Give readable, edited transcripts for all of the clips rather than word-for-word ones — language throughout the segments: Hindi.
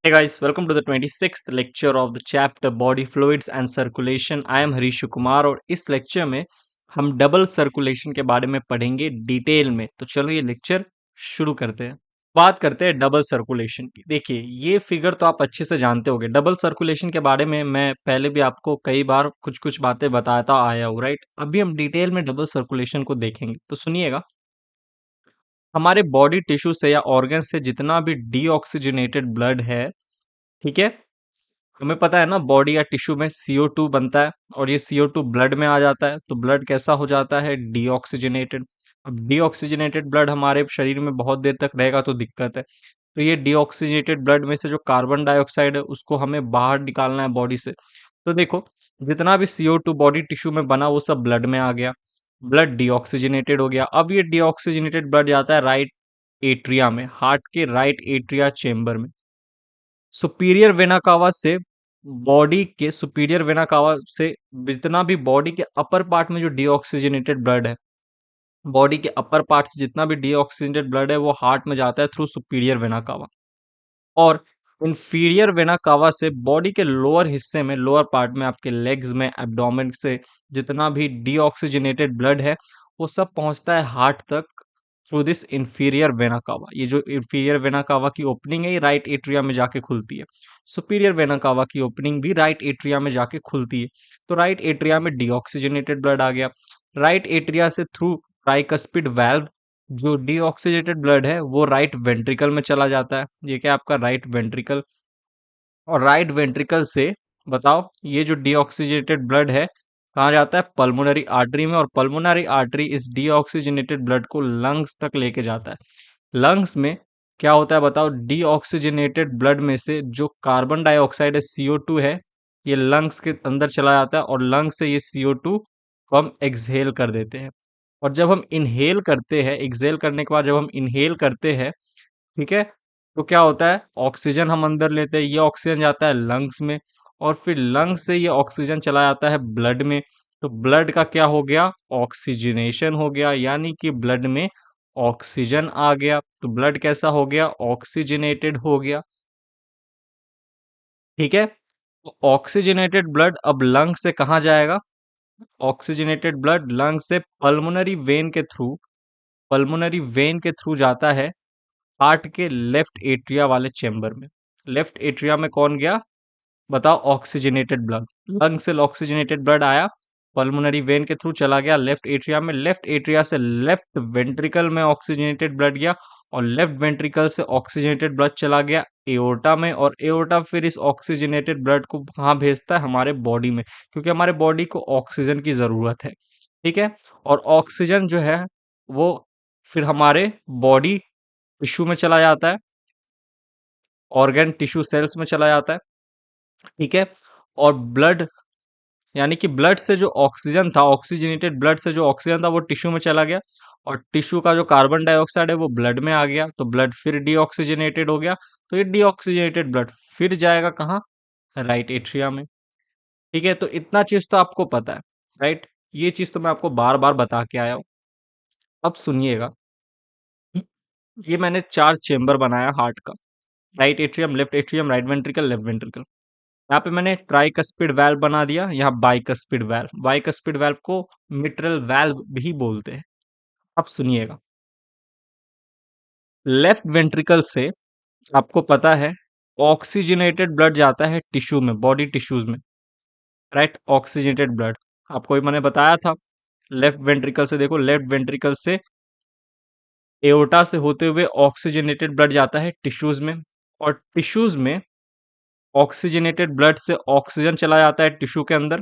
Hey guys, welcome to the 26th lecture of the chapter Body Fluids and Circulation. I am Harish Kumar और इस लेक्चर में हम डबल सर्कुलेशन के बारे में पढ़ेंगे डिटेल में। तो चलो ये लेक्चर शुरू करते हैं। बात करते हैं डबल सर्कुलेशन की। देखिए ये फिगर तो आप अच्छे से जानते होंगे। डबल सर्कुलेशन के बारे में मैं पहले भी आपको कई बार कुछ कुछ बातें बताता आया हूँ, राइट। अभी हम डिटेल में डबल सर्कुलेशन को देखेंगे, तो सुनिएगा। हमारे बॉडी टिश्यू से या ऑर्गन से जितना भी डीऑक्सीजनेटेड ब्लड है, ठीक है, हमें पता है ना, बॉडी या टिश्यू में CO2 बनता है और ये CO2 ब्लड में आ जाता है, तो ब्लड कैसा हो जाता है, डीऑक्सीजनेटेड। अब डीऑक्सीजनेटेड ब्लड हमारे शरीर में बहुत देर तक रहेगा तो दिक्कत है। तो ये डीऑक्सीजनेटेड ब्लड में से जो कार्बन डाइऑक्साइड है उसको हमें बाहर निकालना है बॉडी से। तो देखो, जितना भी CO2 बॉडी टिश्यू में बना वो सब ब्लड में आ गया, ब्लड डीऑक्सीजनेटेड हो गया। अब ये डीऑक्सीजनेटेड ब्लड जाता है राइट एट्रिया में, हार्ट के राइट एट्रिया चेम्बर में। सुपीरियर वेना कावा से बॉडी के सुपीरियर वेना कावा से जितना भी बॉडी के अपर पार्ट में जो डीऑक्सीजनेटेड ब्लड है, बॉडी के अपर पार्ट से जितना भी डीऑक्सीजनेटेड ब्लड है वो हार्ट में जाता है थ्रू सुपीरियर वेना कावा। और इंफीरियर वेना कावा से बॉडी के लोअर हिस्से में, लोअर पार्ट में, आपके लेग्स में, एब्डोमेन से जितना भी डीऑक्सीजनेटेड ब्लड है वो सब पहुंचता है हार्ट तक through this inferior vena cava. ये जो इंफीरियर वेना कावा की ओपनिंग है ये राइट एट्रिया में जाके खुलती है। सुपीरियर वेना कावा की ओपनिंग भी राइट एट्रिया में जाके खुलती है। तो राइट एट्रिया में डीऑक्सीजनेटेड ब्लड आ गया। राइट एट्रिया से थ्रू ट्राइकस्पिड वाल्व जो डीऑक्सीजेटेड ब्लड है वो राइट वेंट्रिकल में चला जाता है। ये क्या आपका राइट वेंट्रिकल। और राइट वेंट्रिकल से बताओ ये जो डीऑक्सीजेटेड ब्लड है कहाँ जाता है, पल्मोनरी आर्टरी में। और पल्मोनरी आर्टरी इस डीऑक्सीजनेटेड ब्लड को लंग्स तक लेके जाता है। लंग्स में क्या होता है बताओ, डीऑक्सीजनेटेड ब्लड में से जो कार्बन डाइऑक्साइड है CO2 है ये लंग्स के अंदर चला जाता है और लंग्स से ये CO2 को हम एक्सहेल कर देते हैं। और जब हम इनहेल करते हैं, एक्सहेल करने के बाद जब हम इनहेल करते हैं, ठीक है, तो क्या होता है, ऑक्सीजन हम अंदर लेते हैं, ये ऑक्सीजन जाता है लंग्स में और फिर लंग्स से ये ऑक्सीजन चला जाता है ब्लड में। तो ब्लड का क्या हो गया, ऑक्सीजनेशन हो गया, यानी कि ब्लड में ऑक्सीजन आ गया। तो ब्लड कैसा हो गया, ऑक्सीजनेटेड हो गया। ठीक है, तो ऑक्सीजनेटेड ब्लड अब लंग से कहाँ जाएगा, ऑक्सीजनेटेड ब्लड लंग से पल्मोनरी वेन के थ्रू जाता है हार्ट के लेफ्ट एट्रिया वाले चेंबर में। लेफ्ट एट्रिया में कौन गया बताओ, ऑक्सीजनेटेड ब्लड। लंग से ऑक्सीजनेटेड ब्लड आया, पल्मोनरी वेन के थ्रू चला गया लेफ्ट एट्रिया में। लेफ्ट एट्रिया से लेफ्ट वेंट्रिकल में ऑक्सीजनेटेड ब्लड गया और लेफ्ट वेंट्रिकल से ऑक्सीजनेटेड ब्लड चला गया एओर्टा में। और एओर्टा फिर इस ऑक्सीजनेटेड ब्लड को कहाँ भेजता है, हमारे बॉडी में, क्योंकि हमारे बॉडी को ऑक्सीजन की ज़रूरत है। ठीक है, और ऑक्सीजन जो है वो फिर हमारे बॉडी टिश्यू में चला जाता है, ऑर्गन टिश्यू सेल्स में चला जाता है। ठीक है, और ब्लड, यानी कि ब्लड से जो ऑक्सीजन था, ऑक्सीजनेटेड ब्लड से जो ऑक्सीजन था वो टिश्यू में चला गया और टिश्यू का जो कार्बन डाइऑक्साइड है वो ब्लड में आ गया, तो ब्लड फिर डीऑक्सीजनेटेड हो गया। तो ये डीऑक्सीजनेटेड ब्लड फिर जाएगा कहाँ, राइट एट्रिया में। ठीक है, तो इतना चीज तो आपको पता है, राइट। ये चीज तो मैं आपको बार बार बता के आया हूँ। अब सुनिएगा, ये मैंने 4 चेंबर बनाया हार्ट का, right atrium, left atrium, right ventricle, left ventricle. यहाँ पे मैंने ट्राइकस्पिड वाल्व बना दिया, यहाँ बाइकस्पिड वाल्व। बाइकस्पिड वाल्व को मिट्रल वाल्व भी बोलते हैं। अब सुनिएगा, लेफ्ट वेंट्रिकल से आपको पता है ऑक्सीजनेटेड ब्लड जाता है टिश्यू में, बॉडी टिश्यूज में, राइट। ऑक्सीजनेटेड ब्लड आपको मैंने बताया था। लेफ्ट वेंट्रिकल से देखो, लेफ्ट वेंट्रिकल से एओर्टा से होते हुए ऑक्सीजनेटेड ब्लड जाता है टिश्यूज में और टिश्यूज में ऑक्सीजनेटेड ब्लड से ऑक्सीजन चला जाता है टिश्यू के अंदर।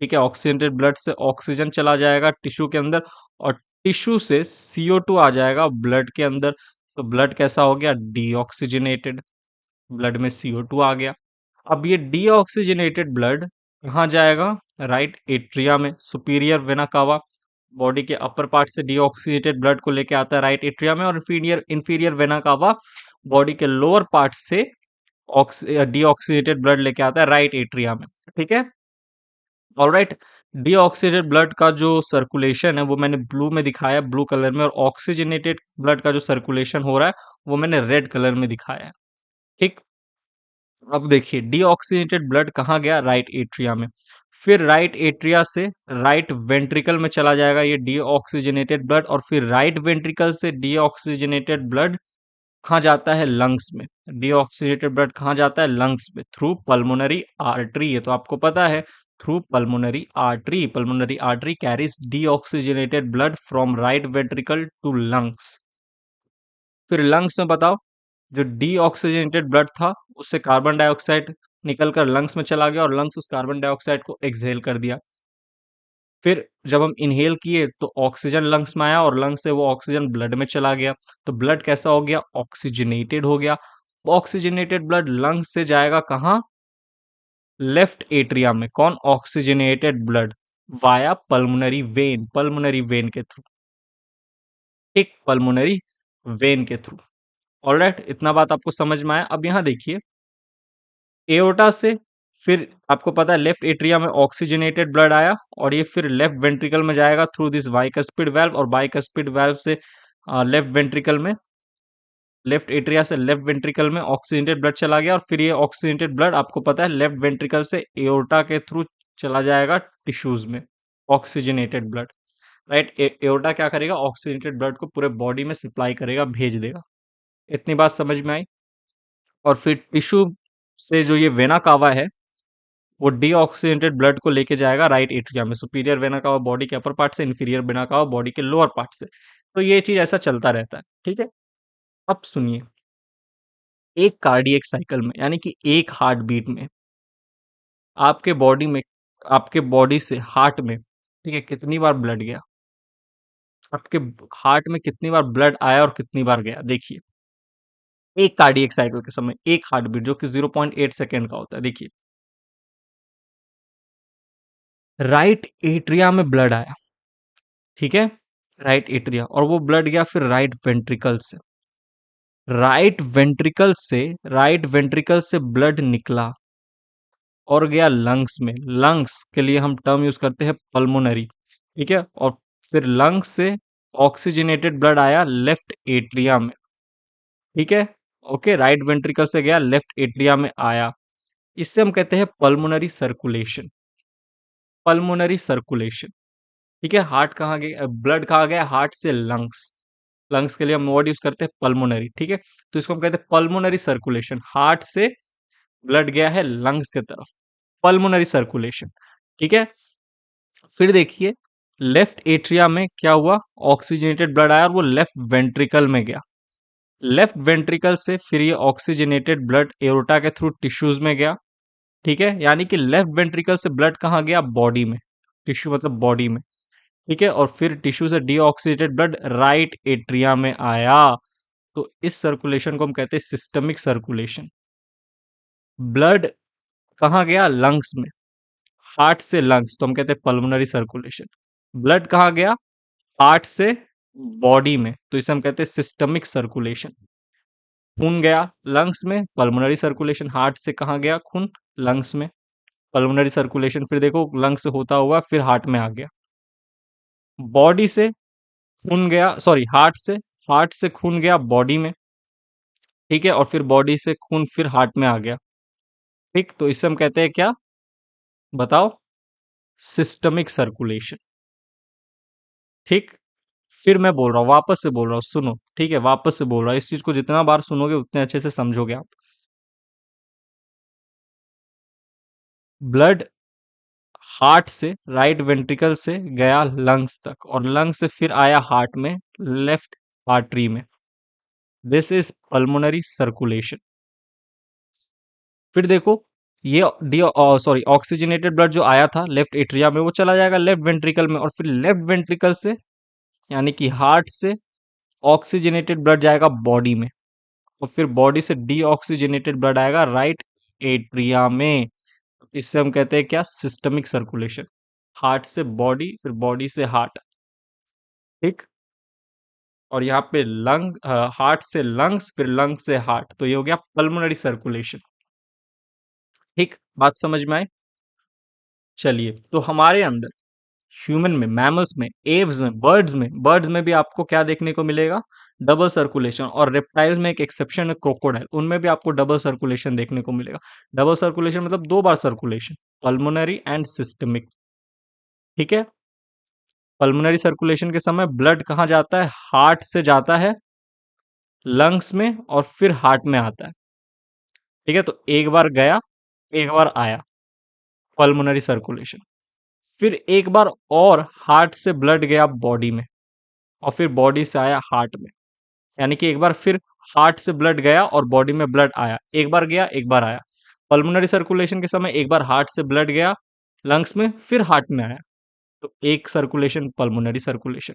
ठीक है, ऑक्सीजनेटेड ब्लड से ऑक्सीजन चला जाएगा टिश्यू के अंदर और टिश्यू से CO2 आ जाएगा ब्लड के अंदर। तो ब्लड कैसा हो गया, डीऑक्सीजनेटेड। ब्लड में CO2 आ गया। अब ये डीऑक्सीजनेटेड ब्लड कहाँ जाएगा, राइट एट्रिया में, सुपीरियर वेना कावा। बॉडी के अपर पार्ट से डीऑक्सीजनेटेड ब्लड को लेके आता है राइट एट्रिया में और inferior inferior vena cava body के लोअर पार्ट से डीऑक्सीजनेटेड ब्लड लेके आता है राइट एट्रिया में। ठीक है, ऑलराइट। डीऑक्सीजनेटेड ब्लड का जो सर्कुलेशन है वो मैंने ब्लू में दिखाया, ब्लू कलर में, और ऑक्सीजनेटेड ब्लड का जो सर्कुलेशन हो रहा है वो मैंने रेड कलर में दिखाया है। ठीक, अब देखिए डीऑक्सीजनेटेड ब्लड कहाँ गया, राइट एट्रिया में। फिर राइट एट्रिया से राइट वेंट्रिकल में चला जाएगा ये डीऑक्सीजनेटेड ब्लड, और फिर राइट वेंट्रिकल से डीऑक्सीजनेटेड ब्लड कहाँ जाता है, लंग्स में। डीऑक्सीजनेटेड ब्लड कहाँ जाता है, लंग्स में, थ्रू पल्मोनरी आर्टरी। ये तो आपको पता है, through pulmonary artery. Pulmonary artery carries deoxygenated blood from right ventricle to lungs. फिर लंग्स में बताओ, जो डीऑक्सीजनेटेड ब्लड था उससे कार्बन डाइऑक्साइड निकलकर लंग्स में चला गया और लंग्स उस कार्बन डाइऑक्साइड को एक्सहेल कर दिया। फिर जब हम इनहेल किए तो ऑक्सीजन लंग्स में आया और लंग्स से वो ऑक्सीजन ब्लड में चला गया। तो ब्लड कैसा हो गया, ऑक्सीजनेटेड हो गया। ऑक्सीजनेटेड ब्लड लंग्स से जाएगा कहाँ, लेफ्ट एट्रिया में। कौन, oxygenated blood via pulmonary vein, pulmonary vein के थ्रू। एक पल्मोनरी वेन के थ्रू। ऑलराइट, इतना बात आपको समझ में आया। अब यहां देखिए एओर्टा से फिर आपको पता है लेफ्ट एट्रिया में ऑक्सीजनेटेड ब्लड आया और ये फिर लेफ्ट वेंट्रिकल में जाएगा थ्रू दिस बाइकस्पिड वाल्व, और बाइकस्पिड वाल्व से लेफ्ट वेंट्रिकल में, लेफ्ट एट्रिया से लेफ्ट वेंट्रिकल में ऑक्सीजनेटेड ब्लड चला गया, और फिर ये ऑक्सीजनेटेड ब्लड आपको पता है लेफ्ट वेंट्रिकल से एओर्टा के थ्रू चला जाएगा टिश्यूज में, ऑक्सीजनेटेड ब्लड। राइट, एओर्टा क्या करेगा, ऑक्सीजनेटेड ब्लड को पूरे बॉडी में सप्लाई करेगा, भेज देगा। इतनी बात समझ में आई। और फिर टिश्यू से जो ये वेना कावा है वो डीऑक्सीजनेटेड ब्लड को लेके जाएगा राइट एट्रिया में। सुपीरियर वेना कावा बॉडी के अपर पार्ट से, इंफीरियर वेना कावा बॉडी के लोअर पार्ट से। तो ये चीज ऐसा चलता रहता है, ठीक है। अब सुनिए, एक कार्डियक साइकिल में यानी कि एक हार्ट बीट में आपके बॉडी में, आपके बॉडी से हार्ट में, ठीक है, कितनी बार ब्लड गया, आपके हार्ट में कितनी बार ब्लड आया और कितनी बार गया, देखिए एक कार्डियक साइकिल के समय एक हार्ट बीट जो कि 0.8 सेकेंड का होता है। देखिए राइट एट्रिया में ब्लड आया, ठीक है, राइट एट्रिया, और वो ब्लड गया फिर राइट वेंट्रिकल से। राइट वेंट्रिकल से ब्लड निकला और गया लंग्स में। लंग्स के लिए हम टर्म यूज करते हैं पल्मोनरी, ठीक है। और फिर लंग्स से ऑक्सीजनेटेड ब्लड आया लेफ्ट एट्रिया में, ठीक है। ओके, राइट वेंट्रिकल से गया लेफ्ट एट्रिया में आया। इससे हम कहते हैं पल्मोनरी सर्कुलेशन, पल्मोनरी सर्कुलेशन, ठीक है। हार्ट कहाँ गया, ब्लड कहाँ गया, हार्ट से लंग्स। लंग्स के लिए हम वर्ड यूज करते हैं पल्मोनरी, ठीक है। तो इसको हम कहते हैं पल्मोनरी सर्कुलेशन, हार्ट से ब्लड गया है लंग्स के तरफ, पल्मोनरी सर्कुलेशन, ठीक है। फिर देखिए लेफ्ट एट्रिया में क्या हुआ, ऑक्सीजनेटेड ब्लड आया और वो लेफ्ट वेंट्रिकल में गया। लेफ्ट वेंट्रिकल से फिर ये ऑक्सीजनेटेड ब्लड एओर्टा के थ्रू टिश्यूज में गया, ठीक है। यानी कि लेफ्ट वेंट्रिकल से ब्लड कहाँ गया, बॉडी में, टिश्यू मतलब बॉडी में, ठीक है। और फिर टिश्यू से डीऑक्सीडेटेड ब्लड राइट एट्रिया में आया। तो इस सर्कुलेशन को हम कहते हैं सिस्टमिक सर्कुलेशन। ब्लड कहाँ गया, लंग्स में, हार्ट से लंग्स, तो हम कहते हैं पल्मोनरी सर्कुलेशन। ब्लड कहाँ गया, हार्ट से बॉडी में, तो इसे हम कहते हैं सिस्टमिक सर्कुलेशन। खून गया लंग्स में, पल्मोनरी सर्कुलेशन। हार्ट से कहाँ गया खून, लंग्स में, पल्मोनरी सर्कुलेशन। फिर देखो लंग्स से होता हुआ फिर हार्ट में आ गया। बॉडी से खून गया, सॉरी हार्ट से खून गया बॉडी में, ठीक है। और फिर बॉडी से खून फिर हार्ट में आ गया, ठीक। तो इसे हम कहते हैं क्या, बताओ, सिस्टमिक सर्कुलेशन, ठीक। फिर मैं बोल रहा हूँ, वापस से बोल रहा हूँ, सुनो, ठीक है, वापस से बोल रहा हूँ। इस चीज को जितना बार सुनोगे उतने अच्छे से समझोगे आप। ब्लड हार्ट से, राइट वेंट्रिकल से गया लंग्स तक, और लंग्स से फिर आया हार्ट में, लेफ्ट आर्टरी में। This is pulmonary circulation. फिर देखो ये डी सॉरी ऑक्सीजनेटेड ब्लड जो आया था लेफ्ट एट्रिया में वो चला जाएगा लेफ्ट वेंट्रिकल में, और फिर लेफ्ट वेंट्रिकल से यानी कि हार्ट से ऑक्सीजनेटेड ब्लड जाएगा बॉडी में, और फिर बॉडी से डीऑक्सीजनेटेड ब्लड आएगा राइट एट्रिया में। इससे हम कहते हैं क्या, सिस्टमिक सर्कुलेशन। हार्ट से बॉडी, फिर बॉडी से हार्ट, ठीक। और यहाँ पे लंग, हार्ट से लंग्स, फिर लंग से हार्ट, तो ये हो गया पल्मोनरी सर्कुलेशन, ठीक। बात समझ में आई। चलिए, तो हमारे अंदर ह्यूमन में, मैमल्स में, एव्स में, बर्ड्स में भी आपको क्या देखने को मिलेगा? Double circulation. और रेप्टाइल्स में एक एक्सेप्शन है, क्रोकोडाइल, उनमें भी आपको डबल सर्कुलेशन देखने को मिलेगा। डबल सर्कुलेशन मतलब दो बार सर्कुलेशन, पल्मोनरी एंड सिस्टमिक। ठीक है, पल्मोनरी सर्कुलेशन के समय ब्लड कहाँ जाता है? हार्ट से जाता है लंग्स में और फिर हार्ट में आता है। ठीक है, तो एक बार गया, एक बार आया, पल्मोनरी सर्कुलेशन। फिर एक बार और हार्ट से ब्लड गया बॉडी में और फिर बॉडी से आया हार्ट में। यानी कि एक बार फिर हार्ट से ब्लड गया और बॉडी में ब्लड आया, एक बार गया एक बार आया। पल्मोनरी सर्कुलेशन के समय एक बार हार्ट से ब्लड गया लंग्स में, फिर हार्ट में आया, तो एक circulation pulmonary circulation.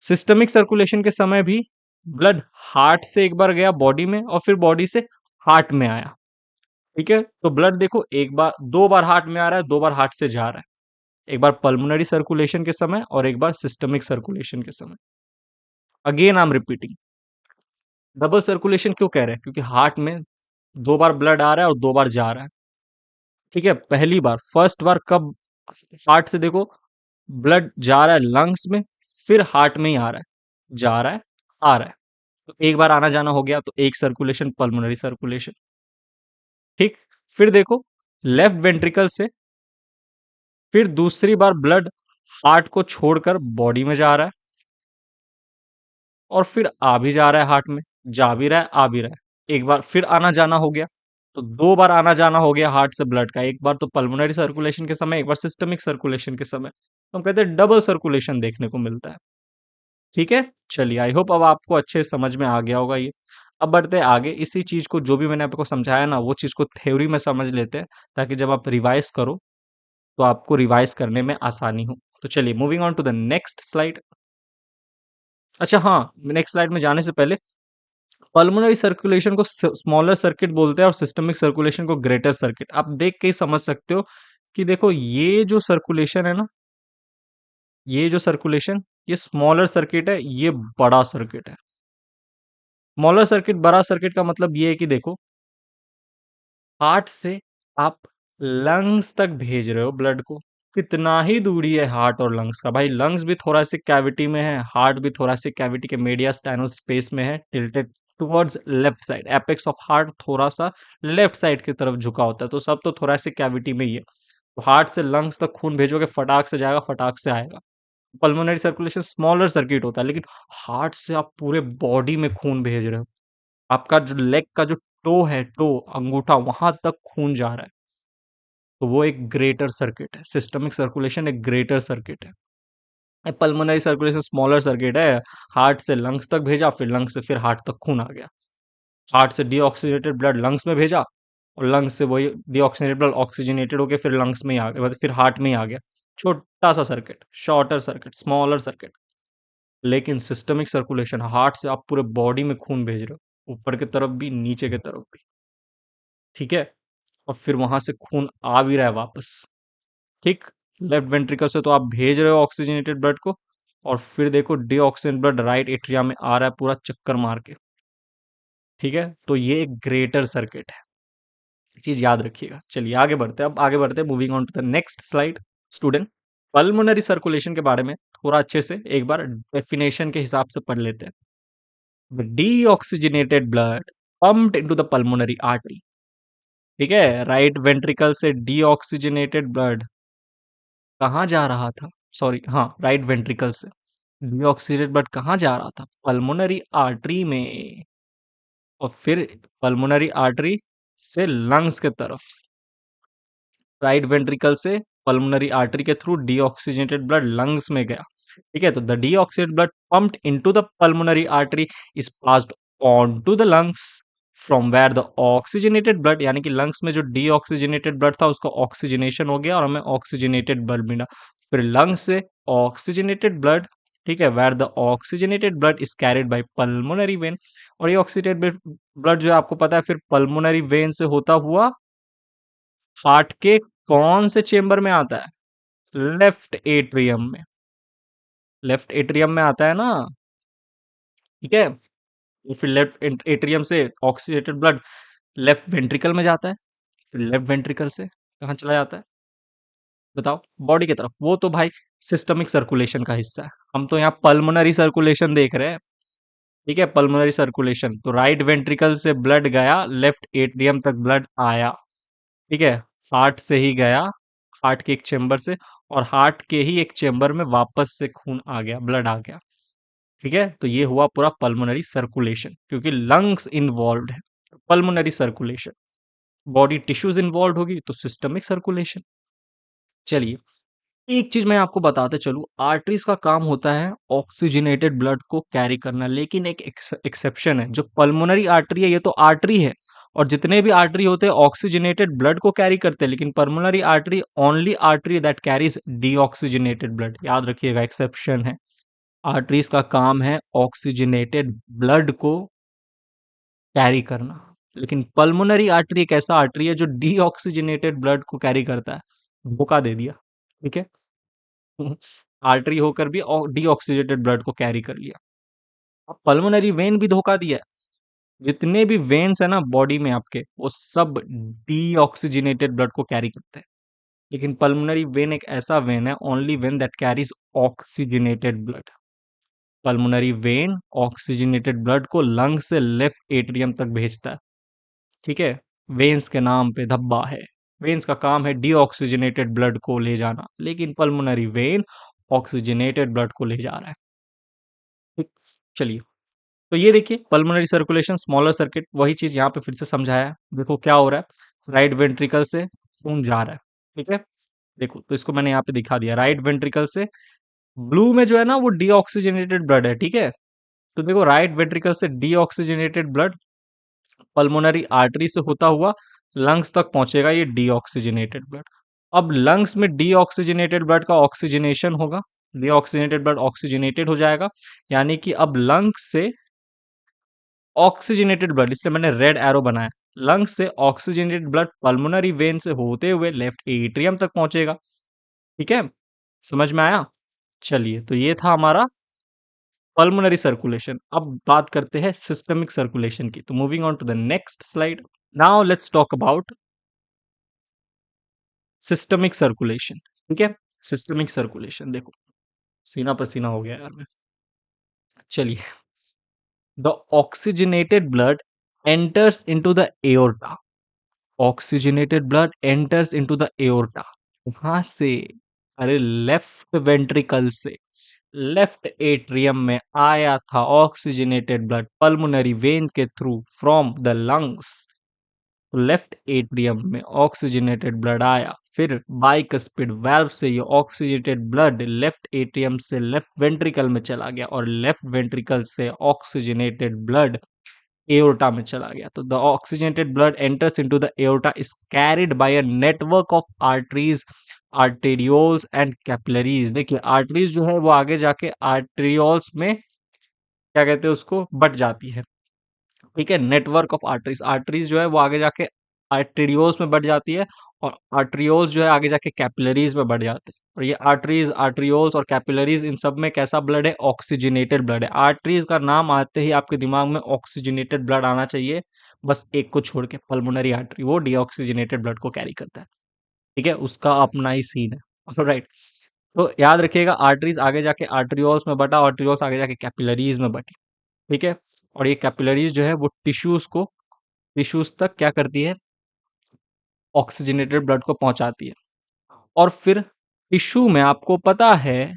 Systemic circulation के समय भी ब्लड हार्ट से एक बार गया बॉडी में और फिर बॉडी से हार्ट में आया। ठीक है, तो ब्लड देखो एक बार, दो बार हार्ट में आ रहा है, दो बार हार्ट से जा रहा है, एक बार पल्मोनरी सर्कुलेशन के समय और एक बार सिस्टमिक सर्कुलेशन के समय। Again I am repeating, double circulation क्यों कह रहे हैं? क्योंकि हार्ट में दो बार ब्लड आ रहा है और दो बार जा रहा है। ठीक है, पहली बार, फर्स्ट बार कब हार्ट से देखो ब्लड जा रहा है लंग्स में, फिर हार्ट में ही आ रहा है, जा रहा है, आ रहा है, तो एक बार आना जाना हो गया, तो एक सर्कुलेशन पल्मोनरी सर्कुलेशन। ठीक, फिर देखो लेफ्ट वेंट्रिकल से फिर दूसरी बार ब्लड हार्ट को छोड़कर बॉडी में जा रहा है और फिर आ भी जा रहा है हार्ट में, जा भी रहा है आ भी रहा है, एक बार फिर आना जाना हो गया, तो दो बार आना जाना हो गया हार्ट से ब्लड का, एक बार तो पल्मोनरी सर्कुलेशन के समय, एक बार सिस्टमिक सर्कुलेशन के समय, तो हम कहते हैं डबल सर्कुलेशन देखने को मिलता है। ठीक है, चलिए आई होप अब आपको अच्छे से समझ में आ गया होगा ये। अब बढ़ते हैं आगे, इसी चीज को जो भी मैंने आपको समझाया ना, वो चीज को थ्योरी में समझ लेते हैं, ताकि जब आप रिवाइज करो तो आपको रिवाइज करने में आसानी हो। तो चलिए moving on to the next slide. अच्छा हाँ, नेक्स्ट स्लाइड में जाने से पहले, पल्मोनरी सर्कुलेशन को स्मॉलर सर्किट बोलते हैं और सिस्टमिक सर्कुलेशन को ग्रेटर सर्किट। आप देख के ही समझ सकते हो कि देखो ये जो सर्कुलेशन है ना, ये जो सर्कुलेशन, ये स्मॉलर सर्किट है, ये बड़ा सर्किट है। स्मॉलर सर्किट बड़ा सर्किट का मतलब ये है कि देखो हार्ट से आप लंग्स तक भेज रहे हो ब्लड को, कितना ही दूरी है हार्ट और लंग्स का? भाई लंग्स भी थोरेसिक कैविटी में है, हार्ट भी थोरेसिक कैविटी के मेडियास्टाइनल स्पेस में है, tilted towards left side, apex of heart थोड़ा सा लेफ्ट साइड की तरफ झुका होता है, तो सब तो थोरेसिक कैविटी में ही है। तो हार्ट से लंग्स तक खून भेजोगे, फटाक से जाएगा, फटाक से आएगा। पल्मोनरी सर्कुलेशन स्मॉलर सर्किट होता है, लेकिन हार्ट से आप पूरे बॉडी में खून भेज रहे हो, आपका जो लेग का जो टो है, टो अंगूठा, वहां तक खून जा रहा है, तो वो एक ग्रेटर सर्किट है। सिस्टमिक सर्कुलेशन एक ग्रेटर सर्किट है, पल्मोनरी सर्कुलेशन स्मॉलर सर्किट है, हार्ट से लंग्स तक भेजा, फिर लंग्स से फिर हार्ट तक खून आ गया, हार्ट से डीऑक्सीजनेटेड ब्लड लंग्स में भेजा और लंग्स से वही डीऑक्सीजनेटेड ब्लड ऑक्सीजनेटेड होकर फिर लंग्स में ही आ गया, मतलब फिर हार्ट में ही आ गया। छोटा सा circuit, shorter circuit, smaller circuit. लेकिन सिस्टमिक सर्कुलेशन, हार्ट से आप पूरे बॉडी में खून भेज रहे हो, ऊपर की तरफ भी नीचे की तरफ भी। ठीक है, और फिर वहां से खून आ भी रहा है वापस। ठीक, लेफ्ट वेंट्रिकल से तो आप भेज रहे हो ऑक्सीजनेटेड ब्लड को, और फिर देखो डीऑक्सीजन ब्लड राइट एट्रिया में आ रहा है पूरा चक्कर मार के। ठीक है, तो ये एक ग्रेटर सर्किट है, चीज याद रखिएगा। चलिए आगे बढ़ते हैं, अब आगे बढ़ते हैं, moving on to the next slide student. Pulmonary circulation के बारे में थोड़ा अच्छे से एक बार डेफिनेशन के हिसाब से पढ़ लेते हैं। The deoxygenated blood pumped into the pulmonary artery. ठीक है, राइट वेंट्रिकल से डीऑक्सीजनेटेड ब्लड कहाँ जा रहा था? सॉरी, हाँ, राइट वेंट्रिकल से डीऑक्सीजनेटेड ब्लड कहाँ जा रहा था? पल्मोनरी आर्टरी में, और फिर पल्मोनरी आर्टरी से लंग्स के तरफ, राइट वेंट्रिकल से पल्मोनरी आर्टरी के थ्रू डीऑक्सीजनेटेड ब्लड लंग्स में गया। ठीक है, तो the deoxygenated blood pumped into the pulmonary artery is passed on to the lungs from where the oxygenated blood, यानी कि लंग्स में जो डीऑक्सीजनेटेड ब्लड था उसका ऑक्सीजनेशन हो गया और हमें ऑक्सीजनेटेड ब्लड मिला। फिर लंग्स से ऑक्सीजनेटेड ब्लड, ठीक है, where the oxygenated blood is carried by pulmonary vein, और ये ऑक्सीजनेटेड ब्लड जो है आपको पता है फिर पल्मोनरी वेन से होता हुआ हार्ट के कौन से चेंबर में आता है? लेफ्ट एट्रियम में, लेफ्ट एट्रियम में आता है ना। ठीक है, तो फिर लेफ्ट एट्रियम से ऑक्सीडेटेड ब्लड लेफ्ट वेंट्रिकल में जाता है, फिर लेफ्ट वेंट्रिकल से कहाँ चला जाता है? बताओ बॉडी की तरफ, वो तो भाई सिस्टमिक सर्कुलेशन का हिस्सा है। हम तो यहाँ पल्मोनरी सर्कुलेशन देख रहे हैं। ठीक है, पल्मोनरी सर्कुलेशन तो राइट वेंट्रिकल से ब्लड गया, लेफ्ट एट्रियम तक ब्लड आया। ठीक है, हार्ट से ही गया, हार्ट के एक चेंबर से, और हार्ट के ही एक चेंबर में वापस से खून आ गया, ब्लड आ गया। ठीक है, तो ये हुआ पूरा पल्मोनरी सर्कुलेशन, क्योंकि लंग्स इन्वॉल्व है। Pulmonary circulation, body tissues involve होगी तो सिस्टमिक सर्कुलेशन। चलिए, एक चीज मैं आपको बताते चलूं, आर्टरीज का काम होता है ऑक्सीजनेटेड ब्लड को कैरी करना, लेकिन एक एक्सेप्शन है। जो पल्मोनरी आर्टरी है ये तो आर्टरी है, और जितने भी आर्टरी होते हैं ऑक्सीजनेटेड ब्लड को कैरी करते हैं, लेकिन pulmonary artery only artery that carries deoxygenated blood. याद रखिएगा, एक्सेप्शन है। आर्टरीज का काम है ऑक्सीजनेटेड ब्लड को कैरी करना, लेकिन पल्मोनरी आर्टरी एक ऐसा आर्टरी है जो डीऑक्सीजनेटेड ब्लड को कैरी करता है। धोखा दे दिया। ठीक है, आर्टरी होकर भी डीऑक्सीजेटेड ब्लड को कैरी कर लिया। अब पल्मोनरी वेन भी धोखा दिया है। जितने भी वेन्स है ना बॉडी में आपके, वो सब डीऑक्सीजनेटेड ब्लड को कैरी करते हैं, लेकिन पल्मोनरी वेन एक ऐसा वेन है, only when that carries oxygenated blood. Pulmonary vein oxygenated blood को लंग से लेफ्ट एट्रियम तक भेजता है। ठीक है, वेन्स के नाम पे धब्बा है। वेन्स का काम है डीऑक्सीजनेटेड ब्लड को ले जाना, लेकिन पल्मोनरी वेन ऑक्सीजनेटेड ब्लड को ले जा रहा है। ठीक, चलिए, तो ये देखिए पल्मोनरी सर्कुलेशन, स्मॉलर सर्किट, वही चीज यहाँ पे फिर से समझाया है। देखो क्या हो रहा है, राइट वेंट्रिकल से खून जा रहा है। ठीक है, देखो तो इसको मैंने यहाँ पे दिखा दिया, राइट वेंट्रिकल से ब्लू में जो है ना वो डीऑक्सीजनेटेड ब्लड है। ठीक है, तो देखो राइट वेंट्रिकल से डीऑक्सीजनेटेड ब्लड पल्मोनरी आर्टरी से होता हुआ लंग्स तक पहुंचेगा, ये डीऑक्सीजनेटेड ब्लड। अब लंग्स में डीऑक्सीजनेटेड ब्लड का ऑक्सीजनेशन होगा, डीऑक्सीजनेटेड ब्लड ऑक्सीजनेटेड हो जाएगा, यानी कि अब लंग्स से ऑक्सीजनेटेड ब्लड, इसलिए मैंने रेड एरो बनाया, लंग्स से ऑक्सीजनेटेड ब्लड पल्मोनरी वेन से होते हुए लेफ्ट एट्रियम तक पहुंचेगा। ठीक है, समझ में आया? चलिए, तो ये था हमारा पल्मोनरी सर्कुलेशन। अब बात करते हैं सिस्टमिक सर्कुलेशन की, तो moving on to the next slide. Now let's talk about systemic circulation. ठीक है, सिस्टमिक सर्कुलेशन देखो, सीना पसीना हो गया यार मैं। चलिए, the oxygenated blood enters into the aorta. Oxygenated blood enters into the aorta, कहां से? अरे लेफ्ट वेंट्रिकल से, लेफ्ट एट्रियम में आया था ऑक्सीजनेटेड ब्लड पल्मोनरी वेन के through from the lungs. Left atrium में ऑक्सीजनेटेड ब्लड आया, फिर बाइकस्पिड वाल्व से ये ऑक्सीजनेटेड ब्लड लेफ्ट एट्रियम से लेफ्ट वेंट्रिकल में चला गया, और लेफ्ट वेंट्रिकल से ऑक्सीजनेटेड ब्लड एओर्टा में चला गया। तो the oxygenated blood enters into the aorta is carried bye a network of arteries, arterioles and capillaries. देखिए आर्टरीज जो है वो आगे जाके आर्टेरियोल्स में क्या कहते हैं उसको, बट जाती है। ठीक है, नेटवर्क ऑफ आर्टरीज, आर्टरीज जो है वो आगे जाके आर्टेरियोल्स में बढ़ जाती है, और आर्टरियोल्स जो है आगे जाके कैपिलरीज में बढ़ जाते हैं। और ये आर्टरीज, आर्टरियोल्स और कैपिलरीज, इन सब में कैसा ब्लड है? ऑक्सीजनेटेड ब्लड है। आर्टरीज का नाम आते ही आपके दिमाग में ऑक्सीजनेटेड ब्लड आना चाहिए, बस एक को छोड़ के, पल्मोनरी आर्टरी, वो डीऑक्सीजनेटेड ब्लड को कैरी करता है। ठीक है, उसका अपना ही सीन है। राइट, तो याद रखिएगा, आर्टरीज आगे जाके आर्टरियोल्स में बटा, आर्टरियोल्स आगे जाके कैपिलरीज में बटी। ठीक है, और ये कैपिलरीज जो है वो टिश्यूज तक क्या करती है? ऑक्सीजनेटेड ब्लड को पहुंचाती है। और फिर टिश्यू में आपको पता है,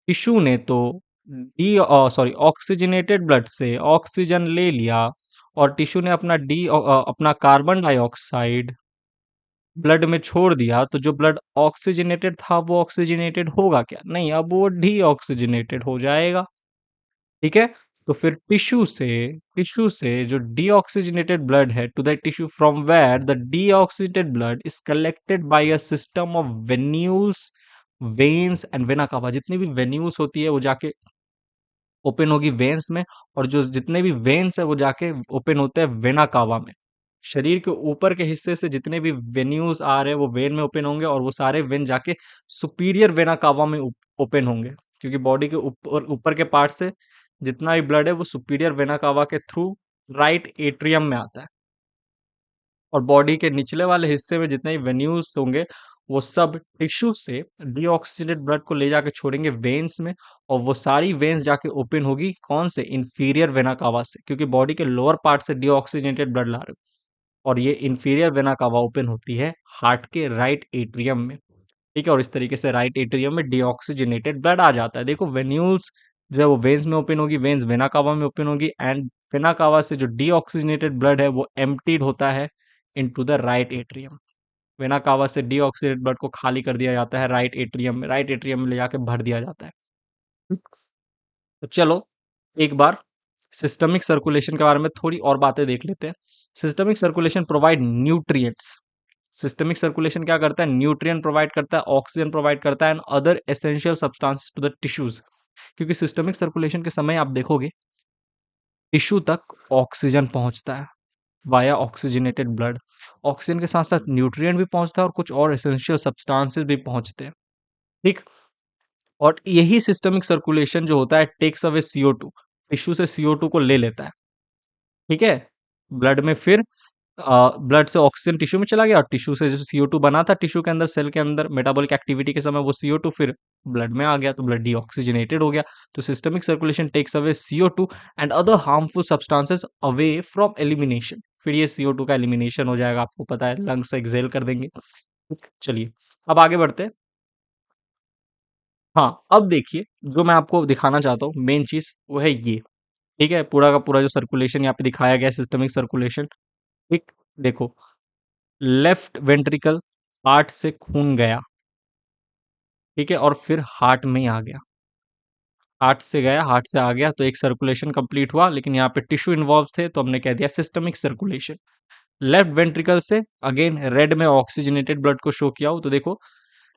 टिश्यू ने तो डी सॉरी ऑक्सीजनेटेड ब्लड से ऑक्सीजन ले लिया, और टिश्यू ने अपना कार्बन डाइऑक्साइड ब्लड में छोड़ दिया, तो जो ब्लड ऑक्सीजनेटेड था वो ऑक्सीजनेटेड होगा क्या? नहीं, अब वो डीऑक्सीजनेटेड हो जाएगा। ठीक है, तो फिर टिश्यू से जो डीऑक्सीजनेटेड ब्लड है to the tissue from where the deoxygenated blood is collected by a system of venules, veins and vena cava. जितनी भी वेन्यूल्स होती है वो जाके ओपन होगी वेन्स में, और जो जितने भी वेन्स है वो जाके ओपन होते हैं वेना कावा में। शरीर के ऊपर के हिस्से से जितने भी वेन्यूल्स आ रहे हैं वो वेन में ओपन होंगे, और वो सारे वेन जाके सुपीरियर वेना कावा में ओपन होंगे, क्योंकि बॉडी के ऊपर ऊपर के पार्ट से जितना भी ब्लड है वो सुपीरियर वेना कावा के थ्रू राइट एट्रियम में आता है, और बॉडी के निचले वाले हिस्से में जितने भी वेन्यूल्स होंगे वो सब टिश्यू से डीऑक्सीजनेटेड ब्लड को ले जाके छोड़ेंगे वेन्स में, और वो सारी वेन्स जाके ओपन होगी कौन से, इंफीरियर वेना कावा से, क्योंकि बॉडी के लोअर पार्ट से डीऑक्सीजनेटेड ब्लड ला रहे हो। और ये इंफीरियर वेना कावा ओपन होती है हार्ट के राइट एट्रियम में, ठीक है। और इस तरीके से राइट एट्रियम में डीऑक्सीजनेटेड ब्लड आ जाता है। देखो वेन्यूल्स जो है वो वेन्स में ओपन होगी, वेन्स वेना कावा में ओपन होगी, एंड वेना कावा से जो डीऑक्सीजनेटेड ब्लड है वो एम्प्टीड होता है into the right atrium. Vena cava से डीऑक्सीजनेटेड ब्लड को खाली कर दिया जाता है राइट एट्रियम में, राइट एट्रियम में ले जाके भर दिया जाता है। तो चलो एक बार सिस्टमिक सर्कुलेशन के बारे में थोड़ी और बातें देख लेते हैं। Systemic circulation provide nutrients. Systemic circulation क्या करता है, न्यूट्रिएंट प्रोवाइड करता है, ऑक्सीजन प्रोवाइड करता है, and other essential substances to the tissues. क्योंकि सिस्टमिक सर्कुलेशन के समय आप देखोगे टिश्यू तक ऑक्सीजन पहुंचता है वाया ऑक्सीजनेटेड ब्लड। ऑक्सीजन के साथ साथ न्यूट्रिएंट भी पहुंचता है और कुछ और एसेंशियल सब्सटेंसेस भी पहुंचते हैं, ठीक। और यही सिस्टमिक सर्कुलेशन जो होता है टेक्स अवे CO2, टिश्यू से CO2 को ले लेता है, ठीक है। ब्लड में फिर ब्लड से ऑक्सीजन टिश्यू में चला गया, और टिश्यू से जो CO2 बना था टिश्यू के अंदर सेल के अंदर मेटाबॉलिक एक्टिविटी के समय, वो CO2 फिर ब्लड में आ गया, तो ब्लड डीऑक्सीजनेटेड हो गया। तो systemic circulation takes away CO2 and other harmful substances away from elimination. फिर ये CO2 का एलिमिनेशन हो जाएगा, आपको पता है, लंग्स से एक्सहेल कर देंगे। चलिए अब आगे बढ़ते हैं। हाँ, अब देखिए जो मैं आपको दिखाना चाहता हूँ मेन चीज वो है ये, ठीक है। पूरा का पूरा जो सर्कुलेशन यहाँ पे दिखाया गया सिस्टमिक सर्कुलेशन, ठीक। देखो लेफ्ट वेंट्रिकल, हार्ट से खून गया, ठीक है, और फिर हार्ट में ही आ गया, हार्ट से गया, हार्ट से आ गया, तो एक सर्कुलेशन कंप्लीट हुआ। लेकिन यहाँ पे टिश्यू इन्वॉल्व थे तो हमने कह दिया सिस्टमिक सर्कुलेशन। लेफ्ट वेंट्रिकल से अगेन रेड में ऑक्सीजनेटेड ब्लड को शो किया हो, तो देखो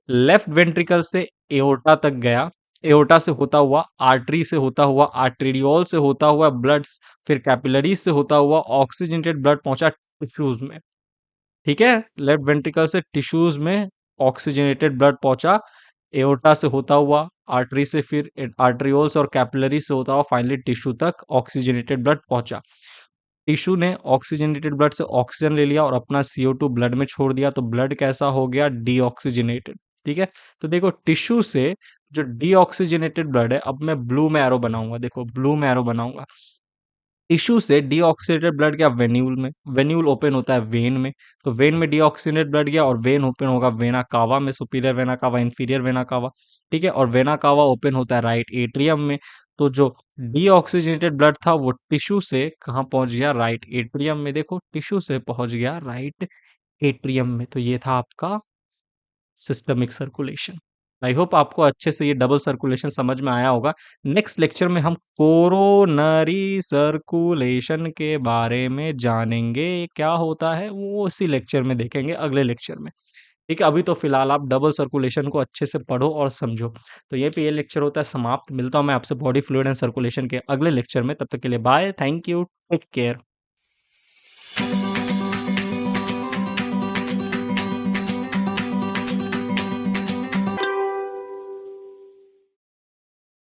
लेफ्ट वेंट्रिकल से एओर्टा तक गया, एओर्टा से होता हुआ आर्टरी से होता हुआ आर्टेरियोल से होता हुआ ब्लड, फिर कैपिलरी से होता हुआ ऑक्सीजनेटेड ब्लड पहुंचा टिश्यूज में, ठीक है। लेफ्ट वेंट्रिकल से टिश्यूज में ऑक्सीजनेटेड ब्लड पहुंचा, एओर्टा से होता हुआ आर्टरी से, फिर आर्टरियोल्स और कैपिलरी से होता हुआ फाइनली टिश्यू तक ऑक्सीजनेटेड ब्लड पहुंचा। टिश्यू ने ऑक्सीजनेटेड ब्लड से ऑक्सीजन ले लिया और अपना CO2 ब्लड में छोड़ दिया, तो ब्लड कैसा हो गया, डीऑक्सीजनेटेड, ठीक है। तो देखो टिश्यू से जो डीऑक्सीजनेटेड ब्लड है, अब मैं ब्लू में एरो बनाऊंगा, देखो ब्लू में एरो बनाऊंगा। टिश्यू से डीऑक्सीनेटेड ब्लड गया वेन्यूल में, वेन्यूल ओपन होता है वेन में, तो वेन में डीऑक्सीनेटेड ब्लड गया और वेन ओपन होगा वेना कावा में, superior vena cava, inferior vena cava, ठीक है। और वेना कावा ओपन होता है राइट एट्रियम में। तो जो डीऑक्सीजनेटेड ब्लड था वो टिश्यू से कहाँ पहुंच गया, राइट एट्रियम में। देखो टिश्यू से पहुंच गया राइट एट्रियम में। तो ये था आपका सिस्टमिक सर्कुलेशन। आई होप आपको अच्छे से ये डबल सर्कुलेशन समझ में आया होगा। नेक्स्ट लेक्चर में हम कोरोनरी सर्कुलेशन के बारे में जानेंगे, क्या होता है वो उसी लेक्चर में देखेंगे, अगले लेक्चर में, ठीक है। अभी तो फिलहाल आप डबल सर्कुलेशन को अच्छे से पढ़ो और समझो। तो ये पे ये लेक्चर होता है समाप्त। मिलता हूँ मैं आपसे बॉडी फ्लूइड एंड सर्कुलेशन के अगले लेक्चर में। तब तक के लिए bye, thank you, take care.